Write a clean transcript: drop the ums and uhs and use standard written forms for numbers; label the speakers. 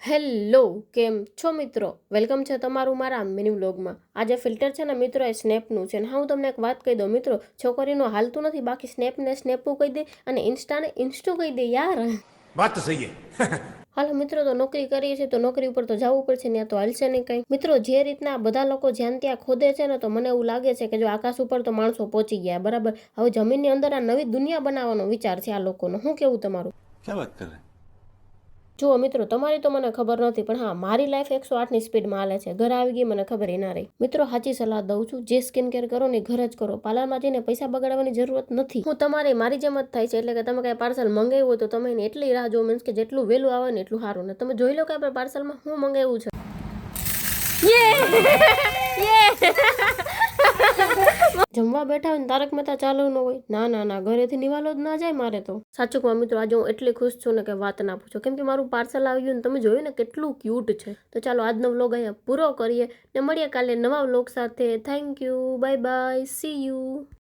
Speaker 1: Hello કેમ છો મિત્રો વેલકમ છે તમારું મારા મિની વ્લોગમાં. આજે ફિલ્ટર છે ને મિત્રો એ સ્નેપનું છે ને હું તમને એક વાત કહી દઉં મિત્રો, છોકરીનું હાલતું નથી, બાકી સ્નેપને સ્નેપું કહી દે અને ઇન્સ્ટાને ઇન્સ્ટું કહી દે યાર.
Speaker 2: વાત તો સહી હે.
Speaker 1: હાલો મિત્રો, તો નોકરી કરીએ છીએ તો નોકરી ઉપર તો જવું પડશે, ત્યાં તો હાલશે નહીં કંઈ. મિત્રો જે રીતના બધા લોકો જ્યાં ત્યાં ખોદે છે ને, તો મને એવું લાગે છે કે જો આકાશ ઉપર તો માણસો પહોંચી ગયા બરાબર, હવે જમીનની અંદર આ નવી દુનિયા બનાવવાનો વિચાર છે આ લોકોનો. શું કેવું તમારું?
Speaker 2: ક્યાં વાત કરે?
Speaker 1: જુઓ મિત્રો, તમારી તો મને ખબર નથી, પણ હા, મારી લાઈફ 108ની સ્પીડમાં હાલે છે. ઘર આવી ગઈ મને ખબર ના રહી. મિત્રો સાચી સલાહ દઉં છું, જે સ્કિન કેર કરો ને ઘર જ કરો, પાર્લરમાં જઈને પૈસા બગાડવાની જરૂરત નથી. હું તમારે મારી જેમ જ થાય છે, એટલે કે તમે કઈ પાર્સલ મંગાવ્યું હોય તો તમે એની એટલી રાહ જો, મીન્સ કે જેટલું વહેલું આવે ને એટલું સારું. ને તમે જોઈ લો કે આપણે પાર્સલમાં શું મંગાવ્યું છે. જમવા બેઠા હોય ને તારક મહેતા ચાલુ ન હોય, ના ના ના, ઘરેથી નિવાલો જ ના જાય મારે તો. સાચું કહું મિત્રો, આજે હું એટલી ખુશ છું ને કે વાત ના પૂછો, કેમ કે મારું પાર્સલ આવ્યું ને તમે જોયું ને કેટલું ક્યુટ છે. તો ચાલો આજનો વ્લોગ અહીંયા પૂરો કરીએ ને મળીએ કાલે નવા વ્લોગ સાથે. Thank you, bye bye, C you.